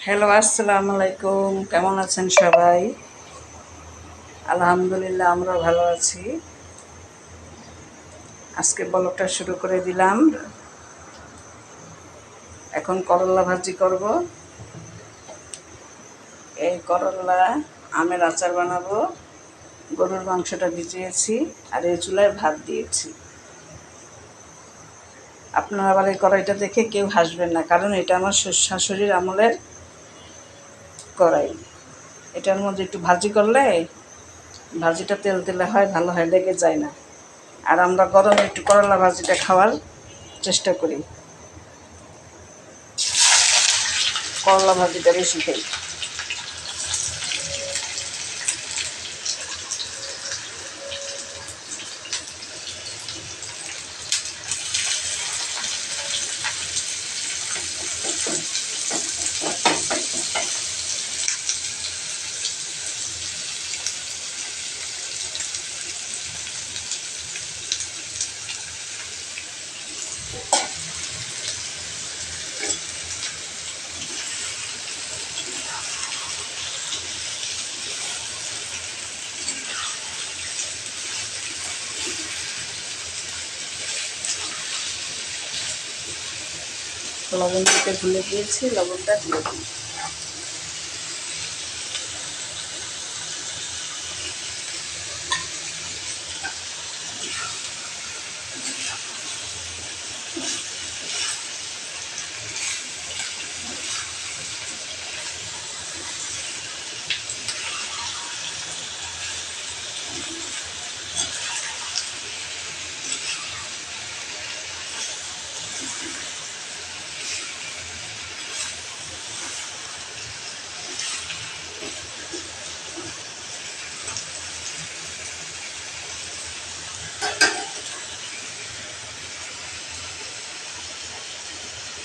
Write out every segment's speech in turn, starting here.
Hello, আসসালামু আলাইকুম। কেমন আছেন সবাই? আলহামদুলিল্লাহ, আমরা ভালো আছি। আজকে ব্লগটা শুরু করে দিলাম। এখন করলা ভাজি করব। এই করলা আমের আচার বানাবো। গরুর মাংসটা ভিজিয়েছি আর এই চুলায় ভাত দিয়েছি। আপনারা আবার এই কড়াইটা দেখে কেউ হাসবেন না, কারণ এটা আমার শাশুড়ির আমলের কড়াই। এটার মধ্যে একটু ভাজি করলে ভাজিটা তেল তেলে হয়, ভালো হয়, লেগে যায় না। আর আমরা গরমে একটু করলা ভাজিটা খাওয়ার চেষ্টা করি। করলা ভাজিটা বেশি খাই। লবণ দিতে ভুলে গিয়েছি, লবণটা দিয়ে দিই।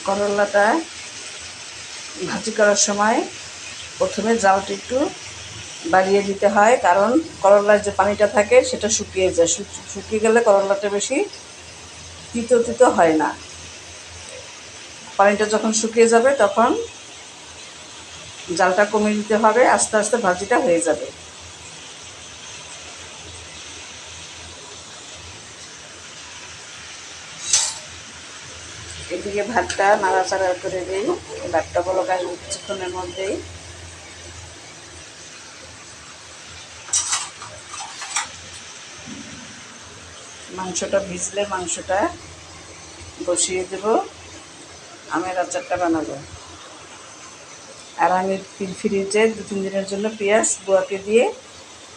করলাটা ভাজি করার সময় প্রথমে জালটা একটু বাড়িয়ে দিতে হয়, কারণ করলার যে পানিটা থাকে সেটা শুকিয়ে যায়। শুকিয়ে গেলে করলাটা বেশি তিতো তিতো হয় না। পানিটা যখন শুকিয়ে যাবে তখন জালটা কমিয়ে দিতে হবে, আস্তে আস্তে ভাজিটা হয়ে যাবে। এদিকে ভাতটা নাড়াচাড়া করে দিই। ভাতটা বলক আসবে কিছুক্ষণের মধ্যেই। মাংসটা ভিজলে মাংসটা বসিয়ে দেব, আমের আচারটা বানাবো। আর আমি ফ্রিজে 2-3 দিনের জন্য পেঁয়াজ বুয়াকে দিয়ে,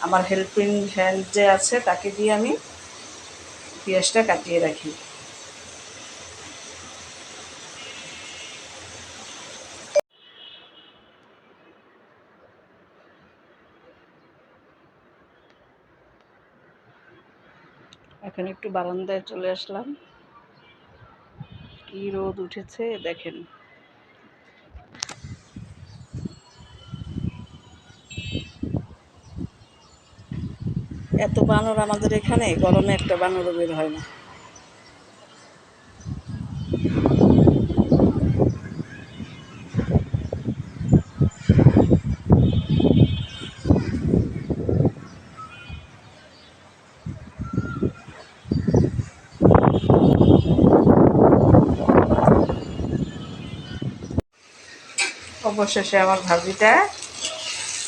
আমার হেল্পিং হ্যান্ড যে আছে তাকে দিয়ে আমি পেঁয়াজটা কাটিয়ে রাখি। এখন একটু বারান্দায় চলে আসলাম। কি রোদ উঠেছে দেখেন। এত বানর আমাদের এখানে, গরমে একটা বানরও বের হয় না। অবশেষে আমার ভাজিটা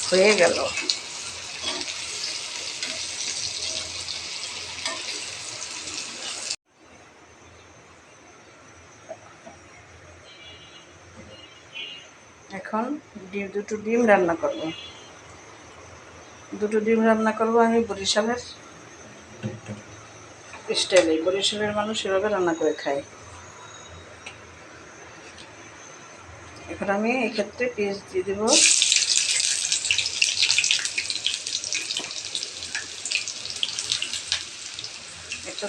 হয়ে গেল। এখন দুটো ডিম রান্না করব। আমি বরিশালের স্টাইলে। বরিশালের মানুষ এভাবে রান্না করে খায়। এখন আমি এক্ষেত্রে পেঁয়াজ দিয়ে দেবো। একটা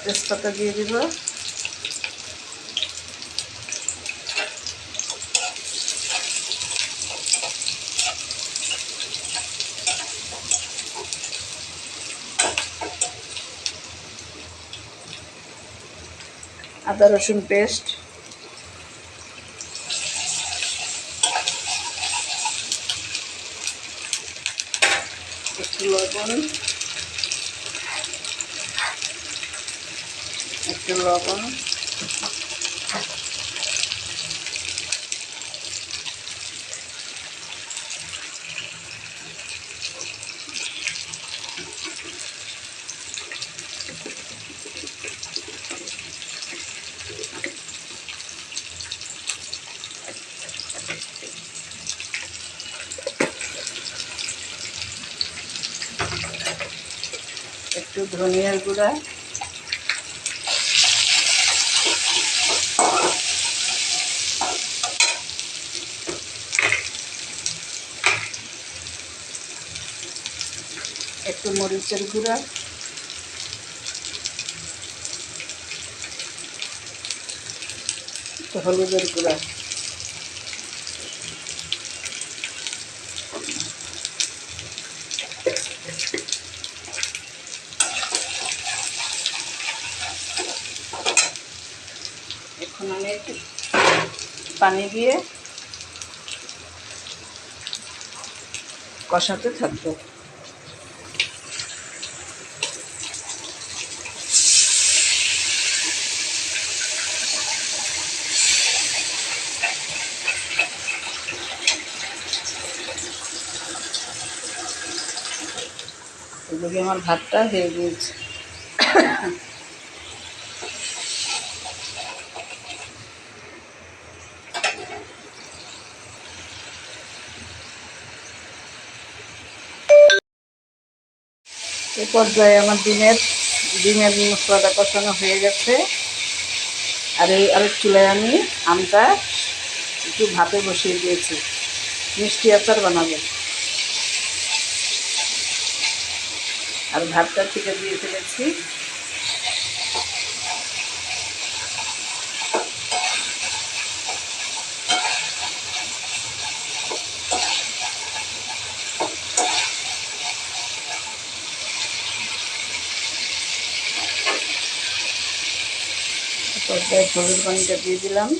তেজপাতা দিয়ে দিব। আদা রসুন পেস্ট, একটু লবণ, একটু লবণ, একটু ধনিয়ার গুঁড়া, একটু মরিচের গুঁড়া, একটু হলুদের গুঁড়া, এখন আমি একটু পানি দিয়ে কষাতে থাকবো। এদিকে আমার ভাতটা হয়ে গিয়েছে। এ পর্যায়ে আমার ডিমের মশলাটা কষানো হয়ে গেছে। আর এই আরেক চুলায় আমি আমটা একটু ভাপে বসিয়ে দিয়েছি, মিষ্টি আচার বানাবো। আর ভাতটা থেকে দিয়ে ফেলেছি। পর্যায়ে ঝোলের পানিটা দিয়ে দিলাম।